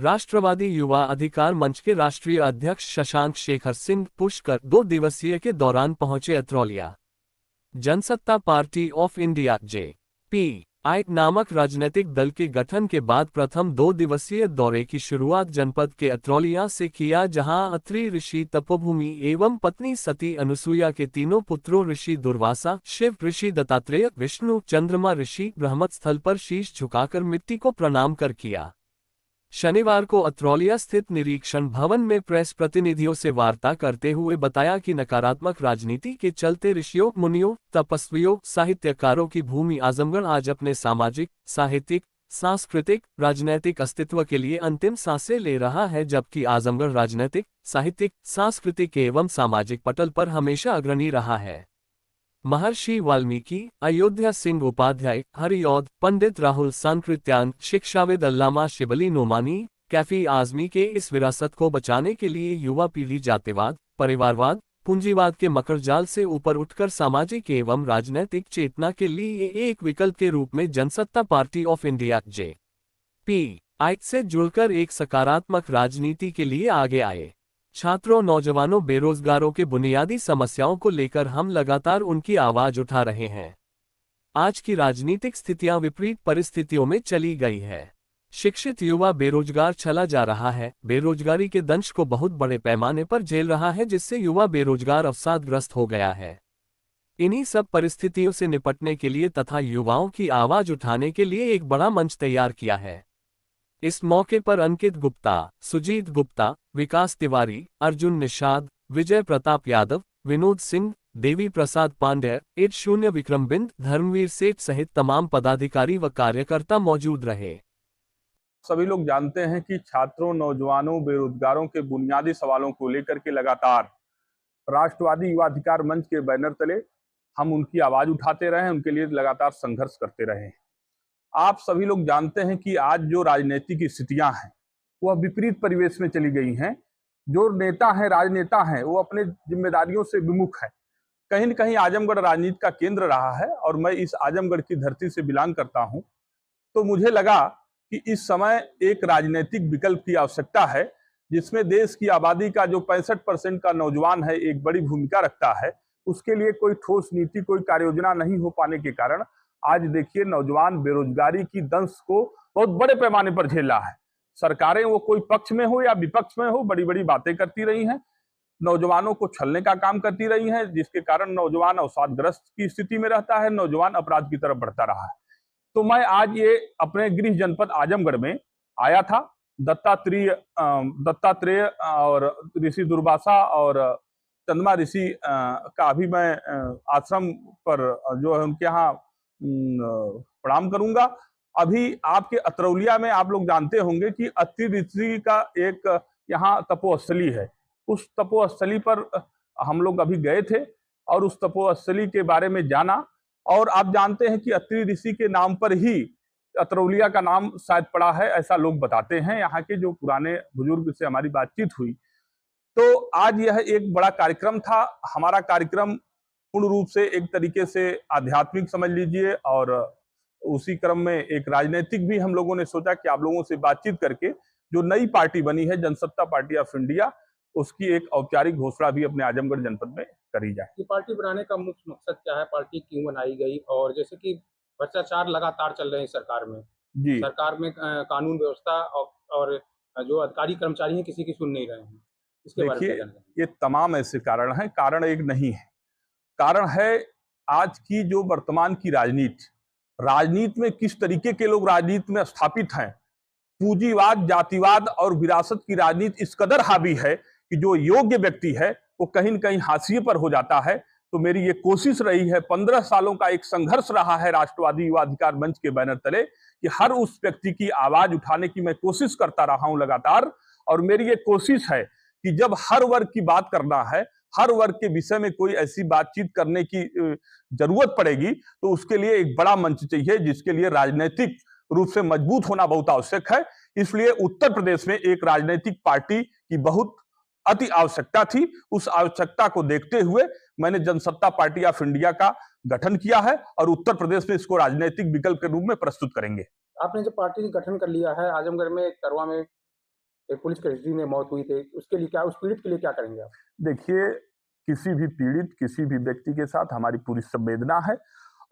राष्ट्रवादी युवा अधिकार मंच के राष्ट्रीय अध्यक्ष शशांक शेखर सिंह पुष्कर 2 दिवसीय के दौरान पहुंचे Atraulia. Jansatta party of India (JPI) नामक राजनीतिक दल के गठन के बाद प्रथम 2 दिवसीय दौरे की शुरुआत जनपद के अत्रौलिया से किया, जहां अत्रि ऋषि तपोभूमि एवं पत्नी सती अनुसुईया के तीनों पुत्रों ऋषि दुर्वासा, शिव ऋषि दत्तात्रेय, विष्णु चंद्रमा ऋषि ब्रह्मत स्थल पर शीश झुकाकर मिट्टी को प्रणाम कर किया। शनिवार को अत्रौलिया स्थित निरीक्षण भवन में प्रेस प्रतिनिधियों से वार्ता करते हुए बताया कि नकारात्मक राजनीति के चलते ऋषियों, मुनियों, तपस्वियों, साहित्यकारों की भूमि आजमगढ़ आज अपने सामाजिक, साहित्यिक, सांस्कृतिक, राजनैतिक अस्तित्व के लिए अंतिम सांसें ले रहा है, जबकि आजमगढ़ राजनैतिक, साहित्यिक, सांस्कृतिक एवं सामाजिक पटल पर हमेशा अग्रणी रहा है। महर्षि वाल्मीकि, अयोध्या सिंह उपाध्याय, हरिऔध, पंडित राहुल सांकृत्यायन, शिक्षाविद अल्लामा शिबली नोमानी, कैफी आजमी के इस विरासत को बचाने के लिए युवा पीढ़ी जातिवाद, परिवारवाद, पूंजीवाद के मकड़जाल से ऊपर उठकर सामाजिक एवं राजनैतिक चेतना के लिए एक विकल्प के रूप में Jansatta party of India (JPI) से जुड़कर एक सकारात्मक राजनीति के लिए आगे आए। छात्रों, नौजवानों, बेरोजगारों के बुनियादी समस्याओं को लेकर हम लगातार उनकी आवाज उठा रहे हैं। आज की राजनीतिक स्थितियां विपरीत परिस्थितियों में चली गई है। शिक्षित युवा बेरोजगार चला जा रहा है, बेरोजगारी के दंश को बहुत बड़े पैमाने पर झेल रहा है, जिससे युवा बेरोजगार अवसादग्रस्त हो गया है। इन्हीं सब परिस्थितियों से निपटने के लिए तथा युवाओं की आवाज उठाने के लिए एक बड़ा मंच तैयार किया है। इस मौके पर अंकित गुप्ता, सुजीत गुप्ता, विकास तिवारी, अर्जुन निषाद, विजय प्रताप यादव, विनोद सिंह, देवी प्रसाद पांड्य, 80 विक्रम बिंद, धर्मवीर सेठ सहित तमाम पदाधिकारी व कार्यकर्ता मौजूद रहे। सभी लोग जानते हैं कि छात्रों, नौजवानों, बेरोजगारों के बुनियादी सवालों को लेकर के लगातार राष्ट्रवादी युवा अधिकार मंच के बैनर तले हम उनकी आवाज उठाते रहे, उनके लिए लगातार संघर्ष करते रहे। आप सभी लोग जानते हैं कि आज जो राजनीतिक स्थितियां हैं वह विपरीत परिवेश में चली गई हैं। जो नेता हैं, राजनेता हैं, वो अपने जिम्मेदारियों से विमुख है। कहीं न कहीं आजमगढ़ राजनीति का केंद्र रहा है और मैं इस आजमगढ़ की धरती से बिलोंग करता हूं, तो मुझे लगा कि इस समय एक राजनीतिक विकल्प की आवश्यकता है, जिसमें देश की आबादी का जो 65% का नौजवान है एक बड़ी भूमिका रखता है। उसके लिए कोई ठोस नीति, कोई कार्य योजना नहीं हो पाने के कारण आज देखिए नौजवान बेरोजगारी की दंश को बहुत बड़े पैमाने पर झेल रहा है। सरकारें, वो कोई पक्ष में हो या विपक्ष में हो, बड़ी बड़ी बातें करती रही हैं, नौजवानों को छलने का काम करती रही हैं, जिसके कारण नौजवान अवसादग्रस्त की स्थिति में रहता है, नौजवान अपराध की तरफ बढ़ता रहा है। तो मैं आज ये अपने गृह जनपद आजमगढ़ में आया था। दत्तात्रेय और ऋषि दुर्वासा और चंद्रमा ऋषि का अभी मैं आश्रम पर जो है उनके यहाँ प्रणाम करूंगा। अभी आपके अत्रौलिया में आप लोग जानते होंगे कि अत्रि ऋषि का एक यहाँ तपोस्थली है। उस तपोस्थली पर हम लोग अभी गए थे और उस तपोस्थली के बारे में जाना। और आप जानते हैं कि अत्रि ऋषि के नाम पर ही अत्रौलिया का नाम शायद पड़ा है, ऐसा लोग बताते हैं। यहाँ के जो पुराने बुजुर्ग से हमारी बातचीत हुई, तो आज यह एक बड़ा कार्यक्रम था। हमारा कार्यक्रम पूर्ण रूप से एक तरीके से आध्यात्मिक समझ लीजिए, और उसी क्रम में एक राजनीतिक भी हम लोगों ने सोचा कि आप लोगों से बातचीत करके जो नई पार्टी बनी है जनसत्ता पार्टी ऑफ इंडिया, उसकी एक औपचारिक घोषणा भी अपने आजमगढ़ जनपद में करी जाए। ये पार्टी बनाने का मुख्य मकसद क्या है? पार्टी क्यों बनाई गई? और जैसे कि भ्रष्टाचार लगातार चल रहे हैं सरकार में जी, सरकार में कानून व्यवस्था और जो अधिकारी कर्मचारी हैं किसी की सुन नहीं रहे हैं, इसके बारे में क्या देखिए, जानना है? ये तमाम ऐसे कारण हैं, कारण एक नहीं है। कारण है आज की जो वर्तमान की राजनीति में किस तरीके के लोग राजनीति में स्थापित हैं। पूंजीवाद, जातिवाद और विरासत की राजनीति इस कदर हावी है कि जो योग्य व्यक्ति है वो कहीं न कहीं हाशिए पर हो जाता है। तो मेरी ये कोशिश रही है, 15 सालों का एक संघर्ष रहा है राष्ट्रवादी युवा अधिकार मंच के बैनर तले, कि हर उस व्यक्ति की आवाज उठाने की मैं कोशिश करता रहा हूं लगातार। और मेरी ये कोशिश है कि जब हर वर्ग की बात करना है, हर वर्ग के विषय में कोई ऐसी बातचीत करने की जरूरत पड़ेगी, तो उसके लिए एक बड़ा मंच चाहिए, जिसके लिए राजनीतिक रूप से मजबूत होना बहुत आवश्यक है। इसलिए उत्तर प्रदेश में एक राजनीतिक पार्टी की बहुत अति आवश्यकता थी। उस आवश्यकता को देखते हुए मैंने जनसत्ता पार्टी ऑफ इंडिया का गठन किया है और उत्तर प्रदेश में इसको राजनीतिक विकल्प के रूप में प्रस्तुत करेंगे। आपने जो पार्टी का गठन कर लिया है, आजमगढ़ में करवा में एक पुलिस कर्मचारी में मौत हुई थी, उसके लिए क्या, उस पीड़ित के लिए क्या करेंगे आप? देखिए, किसी भी पीड़ित, किसी भी व्यक्ति के साथ हमारी पूरी संवेदना है।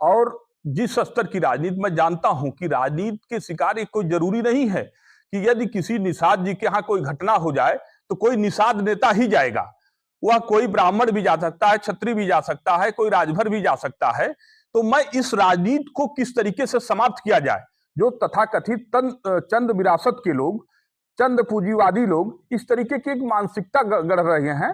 और जिस स्तर की राजनीति, मैं जानता हूं कि राजनीति के शिकार ये कोई जरूरी नहीं है कि यदि किसी निषाद जी के यहाँ कोई घटना हो जाए तो कोई निषाद नेता ही जाएगा। वह कोई ब्राह्मण भी जा सकता है, क्षत्रिय भी जा सकता है, कोई राजभर भी जा सकता है। तो मैं इस राजनीति को किस तरीके से समाप्त किया जाए, जो तथाकथित चंद विरासत के लोग, चंद पूंजीवादी लोग इस तरीके की एक मानसिकता गढ़ रहे हैं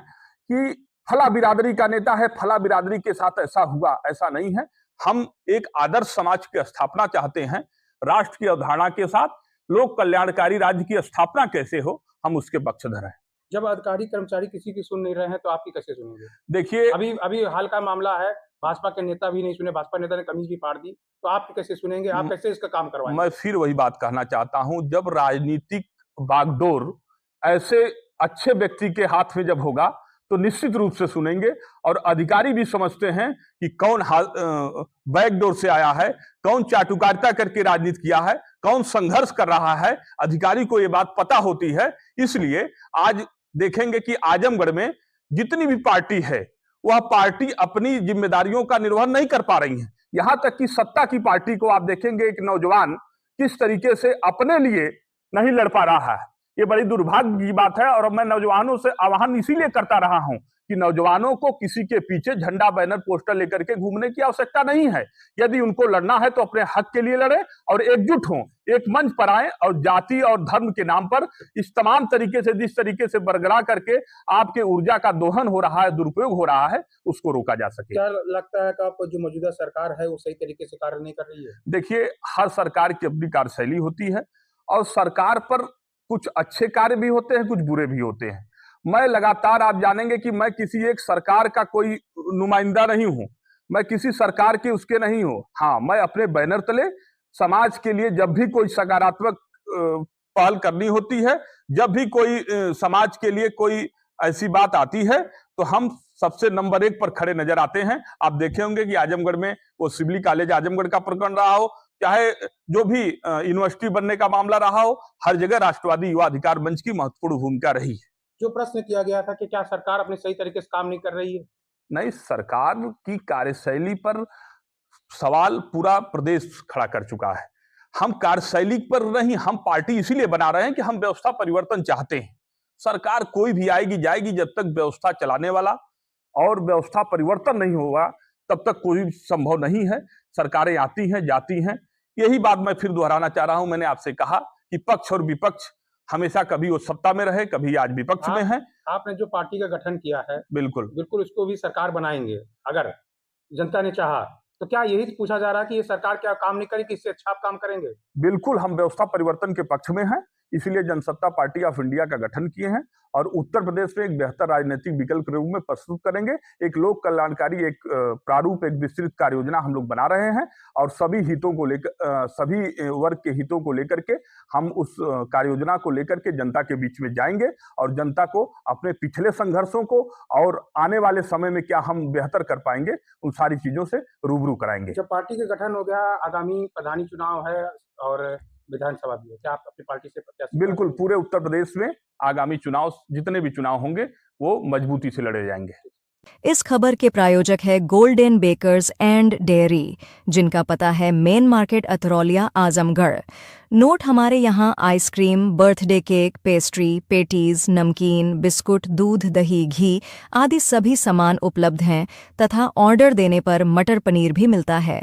कि फला बिरादरी का नेता है, फला बिरादरी के साथ ऐसा हुआ, ऐसा नहीं है। हम एक आदर्श समाज की स्थापना चाहते हैं, राष्ट्र की अवधारणा के साथ लोक कल्याणकारी राज्य की स्थापना कैसे हो, हम उसके पक्षधर हैं। जब अधिकारी कर्मचारी किसी की सुन नहीं रहे हैं तो आपकी कैसे सुनेंगे? देखिए, अभी अभी हाल का मामला है, भाजपा के नेता भी नहीं सुने, भाजपा नेता ने कमीज भी फाड़ दी, तो आप कैसे सुनेंगे? आप कैसे इसका काम करवाएंगे? मैं फिर वही बात कहना चाहता हूं, जब राजनीतिक बागडोर ऐसे अच्छे व्यक्ति के हाथ में जब होगा तो निश्चित रूप से सुनेंगे। और अधिकारी भी समझते हैं कि कौन बैकडोर से आया है, कौन चाटुकारिता करके राजनीति किया है, कौन संघर्ष कर रहा है, अधिकारी को ये बात पता होती है। इसलिए आज देखेंगे कि आजमगढ़ में जितनी भी पार्टी है, वह पार्टी अपनी जिम्मेदारियों का निर्वहन नहीं कर पा रही है। यहां तक कि सत्ता की पार्टी को आप देखेंगे, एक नौजवान किस तरीके से अपने लिए नहीं लड़ पा रहा है। ये बड़ी दुर्भाग्य की बात है। और मैं नौजवानों से आह्वान इसीलिए करता रहा हूं कि नौजवानों को किसी के पीछे झंडा, बैनर, पोस्टर लेकर के घूमने की आवश्यकता नहीं है। यदि उनको लड़ना है तो अपने हक के लिए लड़े और एकजुट हों, एक मंच पर आए और जाति और धर्म के नाम पर इस तमाम तरीके से, जिस तरीके से बरगला करके आपके ऊर्जा का दोहन हो रहा है, दुरुपयोग हो रहा है, उसको रोका जा सके। क्या लगता है कि आपको जो मौजूदा सरकार है वो सही तरीके से कार्य नहीं कर रही है? देखिए, हर सरकार की अपनी कार्यशैली होती है और सरकार पर कुछ अच्छे कार्य भी होते हैं, कुछ बुरे भी होते हैं। मैं लगातार, आप जानेंगे कि मैं किसी एक सरकार का कोई नुमाइंदा नहीं हूं, मैं किसी सरकार के उसके नहीं हूं। हाँ, मैं अपने बैनर तले समाज के लिए जब भी कोई सकारात्मक पहल करनी होती है, जब भी कोई समाज के लिए कोई ऐसी बात आती है, तो हम सबसे नंबर 1 पर खड़े नजर आते हैं। आप देखे होंगे कि आजमगढ़ में वो सिविल कॉलेज आजमगढ़ का प्रकरण रहा हो, चाहे जो भी यूनिवर्सिटी बनने का मामला रहा हो, हर जगह राष्ट्रवादी युवा अधिकार मंच की महत्वपूर्ण भूमिका रही है। जो प्रश्न किया गया था कि क्या सरकार अपने सही तरीके से काम नहीं कर रही है? नहीं, सरकार की कार्यशैली पर सवाल पूरा प्रदेश खड़ा कर चुका है। हम कार्यशैली पर नहीं, हम पार्टी इसीलिए बना रहे हैं कि हम व्यवस्था परिवर्तन चाहते हैं। सरकार कोई भी आएगी जाएगी, जब तक व्यवस्था चलाने वाला और व्यवस्था परिवर्तन नहीं होगा तब तक कोई संभव नहीं है। सरकारें आती हैं, जाती हैं। यही बात मैं फिर दोहराना चाह रहा हूं। मैंने आपसे कहा कि पक्ष और विपक्ष हमेशा, कभी वो सत्ता में रहे, कभी आज विपक्ष में है। आपने जो पार्टी का गठन किया है, बिल्कुल उसको भी सरकार बनाएंगे अगर जनता ने चाहा, तो क्या यही पूछा जा रहा है कि ये सरकार क्या काम नहीं करेगी, इससे अच्छा आप काम करेंगे? बिल्कुल, हम व्यवस्था परिवर्तन के पक्ष में हैं, इसीलिए जनसत्ता पार्टी ऑफ इंडिया का गठन किए हैं और उत्तर प्रदेश में एक बेहतर राजनीतिक विकल्प के रूप में प्रस्तुत करेंगे। एक लोक कल्याणकारी एक प्रारूप, एक विस्तृत कार्य योजना हम लोग बना रहे हैं और सभी हितों को लेकर, सभी वर्ग के हितों को लेकर के हम उस कार्य योजना को लेकर के जनता के बीच में जाएंगे और जनता को अपने पिछले संघर्षों को और आने वाले समय में क्या हम बेहतर कर पाएंगे, उन सारी चीजों से रूबरू कराएंगे। जब पार्टी का गठन हो गया, आगामी प्रधानी चुनाव है और विधानसभा भी है, क्या आप अपनी पार्टी से प्रत्याशी? बिल्कुल, पूरे उत्तर प्रदेश में आगामी चुनाव, जितने भी चुनाव होंगे, वो मजबूती से लड़े जाएंगे। इस खबर के प्रायोजक है गोल्डन बेकर्स एंड डेयरी, जिनका पता है main market Atraulia, Azamgarh. Note हमारे यहाँ ice cream, birthday cake, pastry, patties, नमकीन, बिस्कुट, दूध, दही, घी आदि सभी सामान उपलब्ध हैं तथा ऑर्डर देने पर मटर पनीर भी मिलता है।